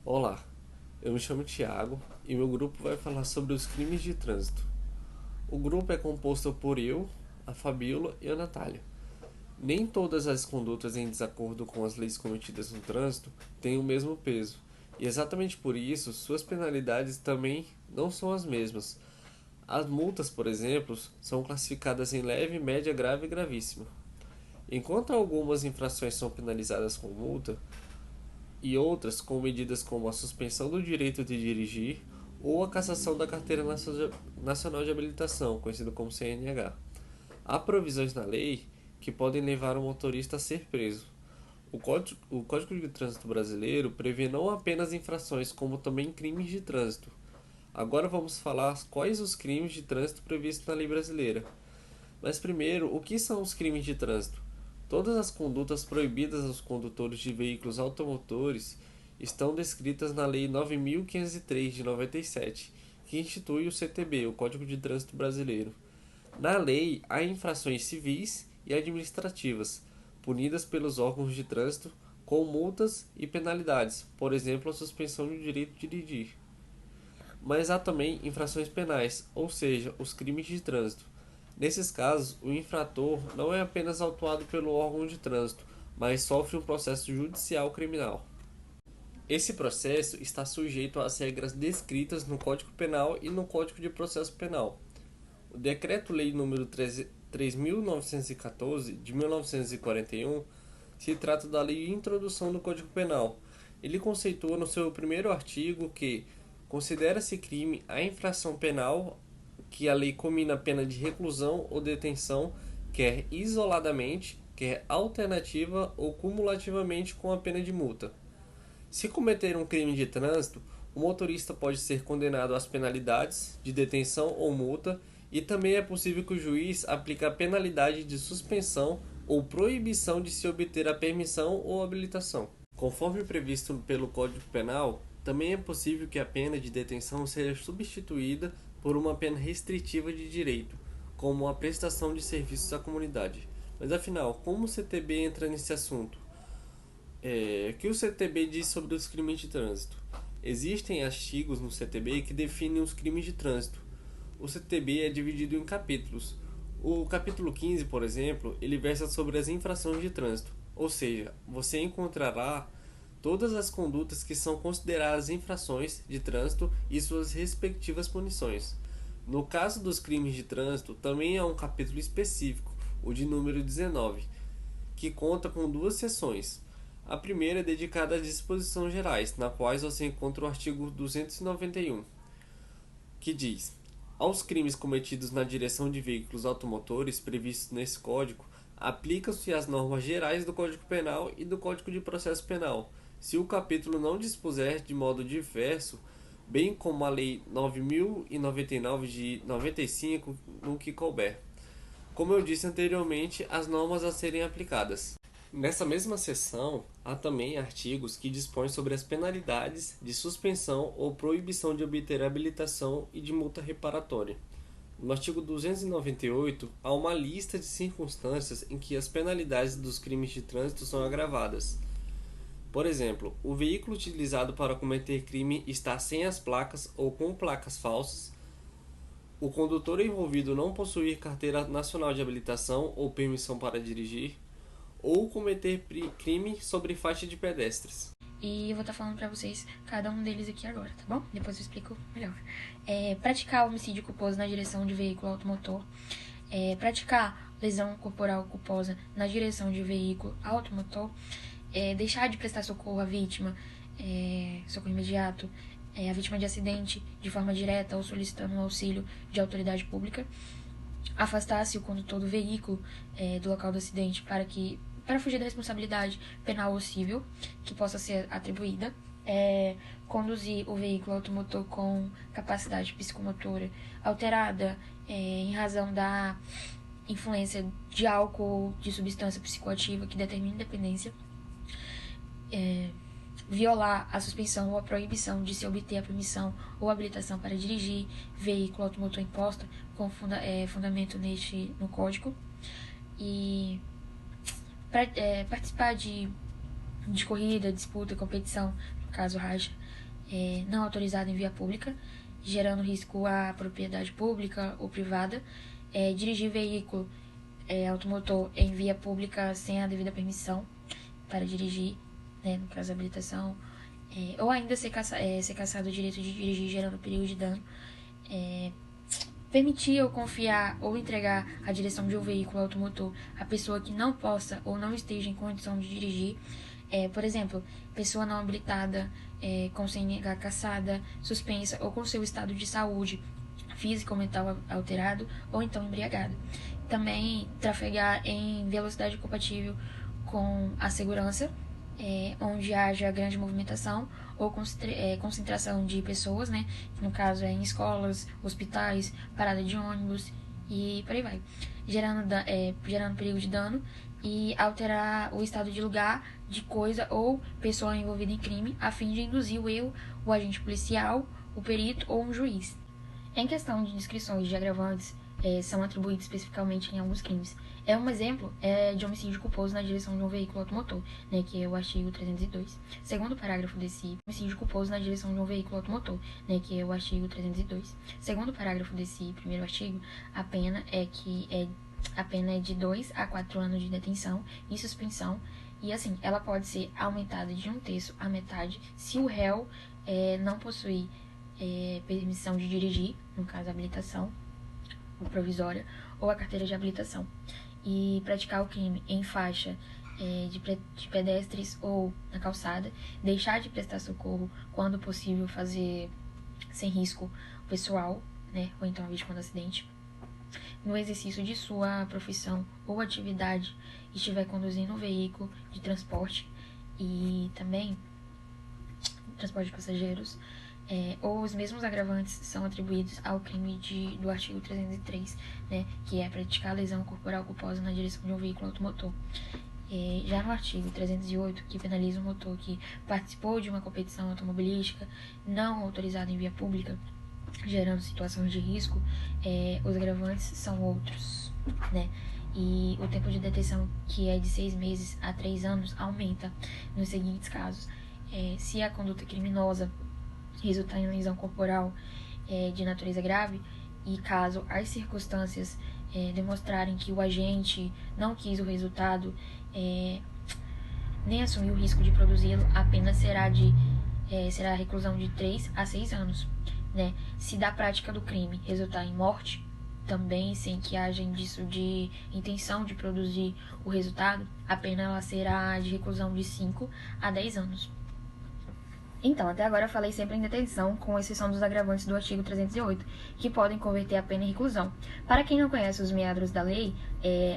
Olá, eu me chamo Thiago e meu grupo vai falar sobre os crimes de trânsito. O grupo é composto por eu, a Fabíola e a Natália. Nem todas as condutas em desacordo com as leis cometidas no trânsito têm o mesmo peso, e exatamente por isso suas penalidades também não são as mesmas. As multas, por exemplo, são classificadas em leve, média, grave e gravíssima. Enquanto algumas infrações são penalizadas com multa, e outras com medidas como a suspensão do direito de dirigir ou a cassação da Carteira Nacional de Habilitação, conhecido como CNH. Há provisões na lei que podem levar o motorista a ser preso. O Código de Trânsito Brasileiro prevê não apenas infrações, como também crimes de trânsito. Agora vamos falar quais os crimes de trânsito previstos na lei brasileira. Mas primeiro, o que são os crimes de trânsito? Todas as condutas proibidas aos condutores de veículos automotores estão descritas na Lei 9.503 de 97, que institui o CTB, o Código de Trânsito Brasileiro. Na lei, há infrações civis e administrativas, punidas pelos órgãos de trânsito com multas e penalidades, por exemplo, a suspensão do direito de dirigir. Mas há também infrações penais, ou seja, os crimes de trânsito. Nesses casos, o infrator não é apenas autuado pelo órgão de trânsito, mas sofre um processo judicial criminal. Esse processo está sujeito às regras descritas no Código Penal e no Código de Processo Penal. O Decreto-Lei nº 3.914, de 1941, se trata da Lei de Introdução do Código Penal. Ele conceitua no seu primeiro artigo que considera-se crime a infração penal que a lei comina a pena de reclusão ou detenção, quer isoladamente, quer alternativa ou cumulativamente com a pena de multa. Se cometer um crime de trânsito, o motorista pode ser condenado às penalidades de detenção ou multa, e também é possível que o juiz aplique a penalidade de suspensão ou proibição de se obter a permissão ou habilitação. Conforme previsto pelo Código Penal, também é possível que a pena de detenção seja substituída por uma pena restritiva de direito, como a prestação de serviços à comunidade. Mas afinal, como o CTB entra nesse assunto? O que o CTB diz sobre os crimes de trânsito? Existem artigos no CTB que definem os crimes de trânsito. O CTB é dividido em capítulos. O capítulo 15, por exemplo, ele versa sobre as infrações de trânsito, ou seja, você encontrará todas as condutas que são consideradas infrações de trânsito e suas respectivas punições. No caso dos crimes de trânsito, também há um capítulo específico, o de número 19, que conta com duas seções. A primeira é dedicada às disposições gerais, na qual você encontra o artigo 291, que diz: aos crimes cometidos na direção de veículos automotores previstos nesse código, aplicam-se as normas gerais do Código Penal e do Código de Processo Penal, se o capítulo não dispuser de modo diverso, bem como a Lei 9.099 de 95, no que couber. Como eu disse anteriormente, as normas a serem aplicadas. Nessa mesma seção, há também artigos que dispõem sobre as penalidades de suspensão ou proibição de obter habilitação e de multa reparatória. No artigo 298, há uma lista de circunstâncias em que as penalidades dos crimes de trânsito são agravadas. Por exemplo, o veículo utilizado para cometer crime está sem as placas ou com placas falsas, o condutor envolvido não possuir carteira nacional de habilitação ou permissão para dirigir, ou cometer crime sobre faixa de pedestres. E eu vou estar falando pra vocês cada um deles aqui agora, tá bom? Depois eu explico melhor. Praticar homicídio culposo na direção de veículo automotor. Praticar lesão corporal culposa na direção de veículo automotor. Deixar de prestar socorro à vítima, socorro imediato, a vítima de acidente de forma direta ou solicitando o auxílio de autoridade pública. Afastar-se o condutor do veículo do local do acidente para fugir da responsabilidade penal ou civil que possa ser atribuída. Conduzir o veículo automotor com capacidade psicomotora alterada em razão da influência de álcool ou de substância psicoativa que determina dependência. Violar a suspensão ou a proibição de se obter a permissão ou habilitação para dirigir veículo automotor imposta com fundamento no Código. E participar de corrida, disputa, competição caso haja, não autorizado em via pública, gerando risco à propriedade pública ou privada, dirigir veículo automotor em via pública sem a devida permissão para dirigir, né, no caso da habilitação, ou ainda ser cassado o direito de dirigir gerando perigo de dano, permitir ou confiar ou entregar a direção de um veículo automotor a pessoa que não possa ou não esteja em condição de dirigir, por exemplo, pessoa não habilitada, com CNH cassada, suspensa ou com seu estado de saúde físico ou mental alterado ou então embriagado. Também trafegar em velocidade compatível com a segurança, onde haja grande movimentação ou concentração de pessoas, né? No caso em escolas, hospitais, parada de ônibus e por aí vai, gerando perigo de dano e alterar o estado de lugar, de coisa ou pessoa envolvida em crime, a fim de induzir o erro, o agente policial, o perito ou um juiz. Em questão de descrições de agravantes, são atribuídos especificamente em alguns crimes. Um exemplo de homicídio culposo na direção de um veículo automotor, né, que é o artigo 302. Segundo parágrafo desse homicídio culposo na direção de um veículo automotor, né, que é o artigo 302. Segundo parágrafo desse primeiro artigo, a pena é de 2 a 4 anos de detenção e suspensão, e assim, ela pode ser aumentada de 1/3 à metade se o réu não possuir permissão de dirigir, no caso a habilitação provisória ou a carteira de habilitação, e praticar o crime em faixa de pedestres ou na calçada, deixar de prestar socorro quando possível, fazer sem risco pessoal, né, ou então a vítima do acidente, no exercício de sua profissão ou atividade, estiver conduzindo um veículo de transporte e também transporte de passageiros, ou os mesmos agravantes são atribuídos ao crime do artigo 303, né, que é praticar lesão corporal culposa na direção de um veículo automotor. Já no artigo 308, que penaliza o motor que participou de uma competição automobilística não autorizada em via pública, gerando situações de risco, os agravantes são outros, né? E o tempo de detenção, que é de 6 meses a 3 anos, aumenta nos seguintes casos: se a conduta criminosa resultar em lesão corporal de natureza grave, e caso as circunstâncias demonstrarem que o agente não quis o resultado, nem assumiu o risco de produzi-lo, a pena será a reclusão de 3 a 6 anos. Né? Se da prática do crime resultar em morte, também sem que haja indício de intenção de produzir o resultado, a pena ela será de reclusão de 5 a 10 anos. Então, até agora eu falei sempre em detenção, com exceção dos agravantes do artigo 308, que podem converter a pena em reclusão. Para quem não conhece os meandros da lei,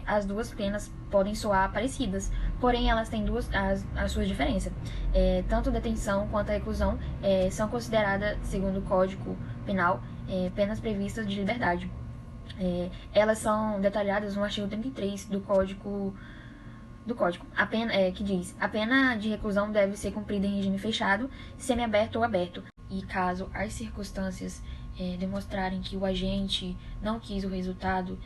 as duas penas podem soar parecidas, porém elas têm as suas diferenças. Tanto detenção quanto a reclusão são consideradas, segundo o Código Penal, penas previstas de liberdade. Elas são detalhadas no artigo 33 do Código, a pena, que diz: a pena de reclusão deve ser cumprida em regime fechado, semiaberto ou aberto, e caso as circunstâncias demonstrarem que o agente não quis o resultado,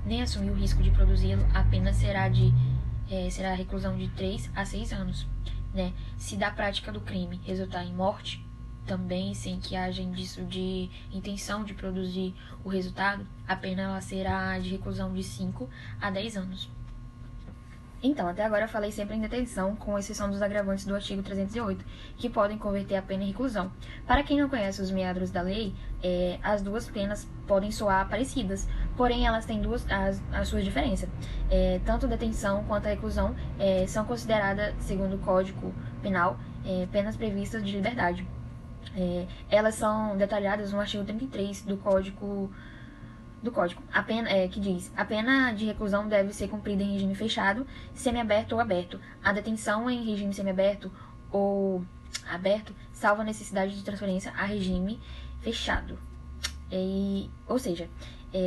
nem assumiu o risco de produzi-lo, a pena será a reclusão de 3 a 6 anos. Né? Se da prática do crime resultar em morte, também sem que haja indício de intenção de produzir o resultado, a pena ela será de reclusão de 5 a 10 anos. Então, até agora eu falei sempre em detenção, com exceção dos agravantes do artigo 308, que podem converter a pena em reclusão. Para quem não conhece os meandros da lei, as duas penas podem soar parecidas, porém elas têm as suas diferenças. Tanto detenção quanto a reclusão são consideradas, segundo o Código Penal, penas previstas de liberdade. Elas são detalhadas no artigo 33 do Código, que diz: a pena de reclusão deve ser cumprida em regime fechado, semiaberto ou aberto. A detenção em regime semiaberto ou aberto salva a necessidade de transferência a regime fechado. Ou seja,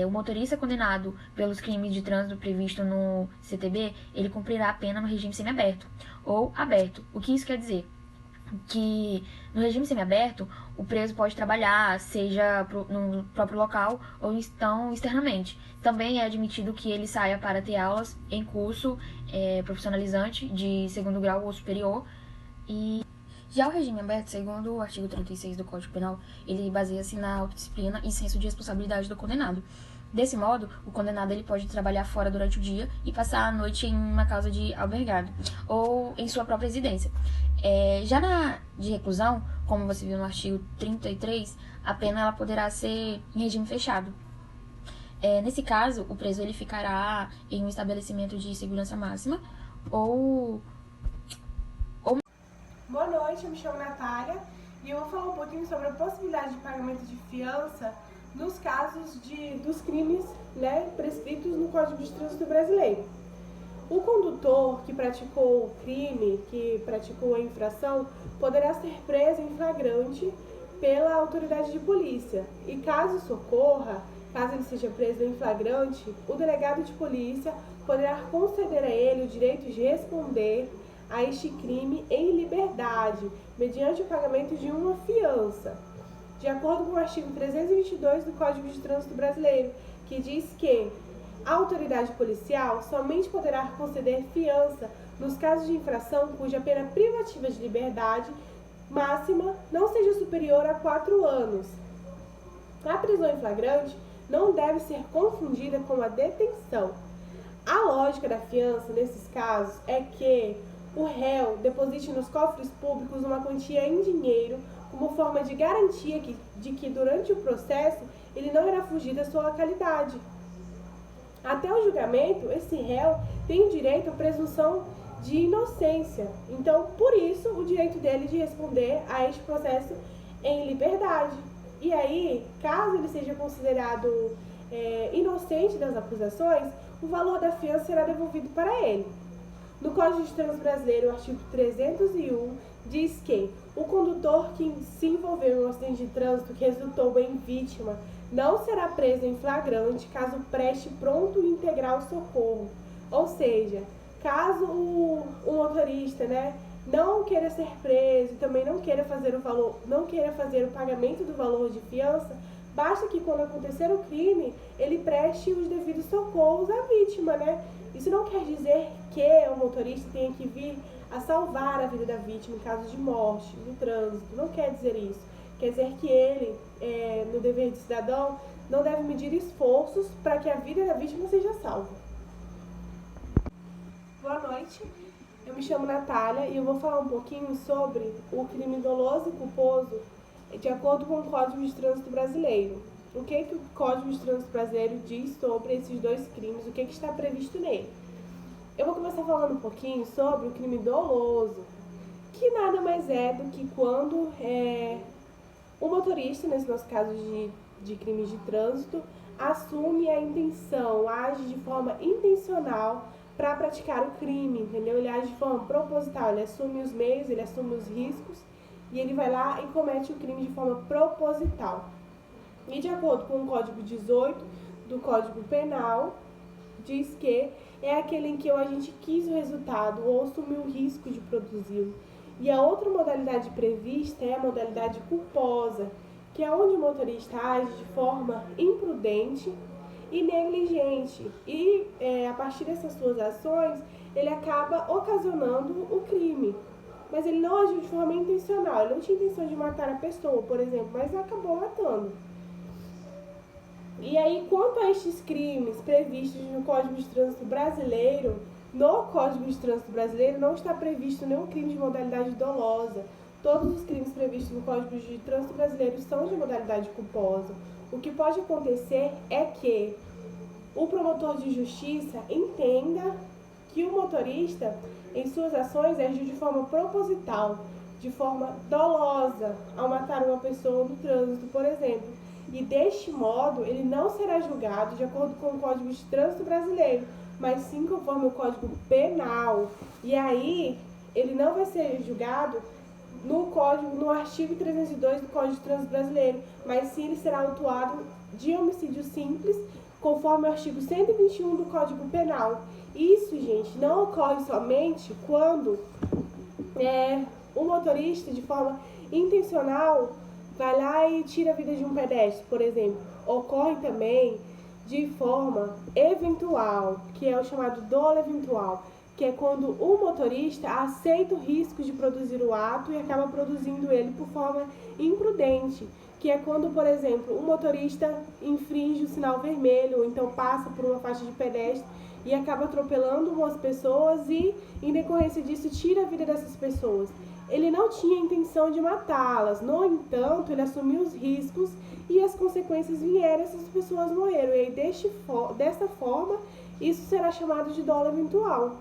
o motorista condenado pelos crimes de trânsito previsto no CTB, ele cumprirá a pena no regime semiaberto ou aberto. O que isso quer dizer? Que no regime semiaberto, o preso pode trabalhar, seja no próprio local ou então externamente. Também é admitido que ele saia para ter aulas em curso profissionalizante de segundo grau ou superior, E já o regime aberto, segundo o artigo 36 do Código Penal, ele baseia-se na autodisciplina e senso de responsabilidade do condenado. Desse modo, o condenado ele pode trabalhar fora durante o dia e passar a noite em uma casa de albergado ou em sua própria residência. Já na de reclusão, como você viu no artigo 33, a pena ela poderá ser em regime fechado. Nesse caso, o preso ele ficará em um estabelecimento de segurança máxima ou... Boa noite, eu me chamo Natália e eu vou falar um pouquinho sobre a possibilidade de pagamento de fiança nos casos dos crimes, prescritos no Código de Trânsito Brasileiro. O condutor que praticou o crime, que praticou a infração, poderá ser preso em flagrante pela autoridade de polícia. E caso socorra, caso ele seja preso em flagrante, o delegado de polícia poderá conceder a ele o direito de responder a este crime em liberdade, mediante o pagamento de uma fiança, de acordo com o artigo 322 do Código de Trânsito Brasileiro, que diz que a autoridade policial somente poderá conceder fiança nos casos de infração cuja pena privativa de liberdade máxima não seja superior a 4 anos. A prisão em flagrante não deve ser confundida com a detenção. A lógica da fiança, nesses casos, é que o réu deposite nos cofres públicos uma quantia em dinheiro como forma de garantia de que durante o processo ele não irá fugir da sua localidade. Até o julgamento, esse réu tem o direito à presunção de inocência. Então, por isso, o direito dele de responder a este processo em liberdade. E aí, caso ele seja considerado inocente das acusações, o valor da fiança será devolvido para ele. No Código de Trânsito Brasileiro, o artigo 301 diz que o condutor que se envolveu em um acidente de trânsito que resultou em vítima não será preso em flagrante caso preste pronto e integral socorro. Ou seja, caso o motorista, não queira ser preso e também não queira fazer o pagamento do valor de fiança, basta que quando acontecer o crime, ele preste os devidos socorros à vítima, Isso não quer dizer que o motorista tenha que vir a salvar a vida da vítima em caso de morte, no trânsito. Não quer dizer isso. Quer dizer que ele, no dever de cidadão, não deve medir esforços para que a vida da vítima seja salva. Boa noite, eu me chamo Natália e eu vou falar um pouquinho sobre o crime doloso e culposo de acordo com o Código de Trânsito Brasileiro. O que o Código de Trânsito Brasileiro diz sobre esses dois crimes, o que está previsto nele. Eu vou começar falando um pouquinho sobre o crime doloso, que nada mais é do que quando o motorista, nesse nosso caso de crimes de trânsito, assume a intenção, age de forma intencional para praticar o crime, entendeu? Ele age de forma proposital, ele assume os meios, ele assume os riscos e ele vai lá e comete o crime de forma proposital. E de acordo com o Código 18 do Código Penal, diz que é aquele em que o agente quis o resultado ou assumiu o risco de produzi-lo. E a outra modalidade prevista é a modalidade culposa, que é onde o motorista age de forma imprudente e negligente. E a partir dessas suas ações, ele acaba ocasionando o crime. Mas ele não agiu de forma intencional, ele não tinha intenção de matar a pessoa, por exemplo, mas acabou matando. E aí, quanto a estes crimes previstos no Código de Trânsito Brasileiro, no Código de Trânsito Brasileiro não está previsto nenhum crime de modalidade dolosa. Todos os crimes previstos no Código de Trânsito Brasileiro são de modalidade culposa. O que pode acontecer é que o promotor de justiça entenda que o motorista, em suas ações, agiu de forma proposital, de forma dolosa, ao matar uma pessoa no trânsito, por exemplo. E deste modo, ele não será julgado de acordo com o Código de Trânsito Brasileiro, mas sim conforme o Código Penal. E aí, ele não vai ser julgado no artigo 302 do Código de Trânsito Brasileiro, mas sim ele será autuado de homicídio simples, conforme o artigo 121 do Código Penal. Isso, gente, não ocorre somente quando o motorista, de forma intencional, vai lá e tira a vida de um pedestre, por exemplo. Ocorre também de forma eventual, que é o chamado dolo eventual, que é quando o motorista aceita o risco de produzir o ato e acaba produzindo ele por forma imprudente, que é quando, por exemplo, o motorista infringe o sinal vermelho, ou então passa por uma faixa de pedestre e acaba atropelando umas pessoas e, em decorrência disso, tira a vida dessas pessoas. Ele não tinha a intenção de matá-las, no entanto, ele assumiu os riscos e as consequências vieram, essas pessoas morreram. E aí, desta forma, isso será chamado de dolo eventual.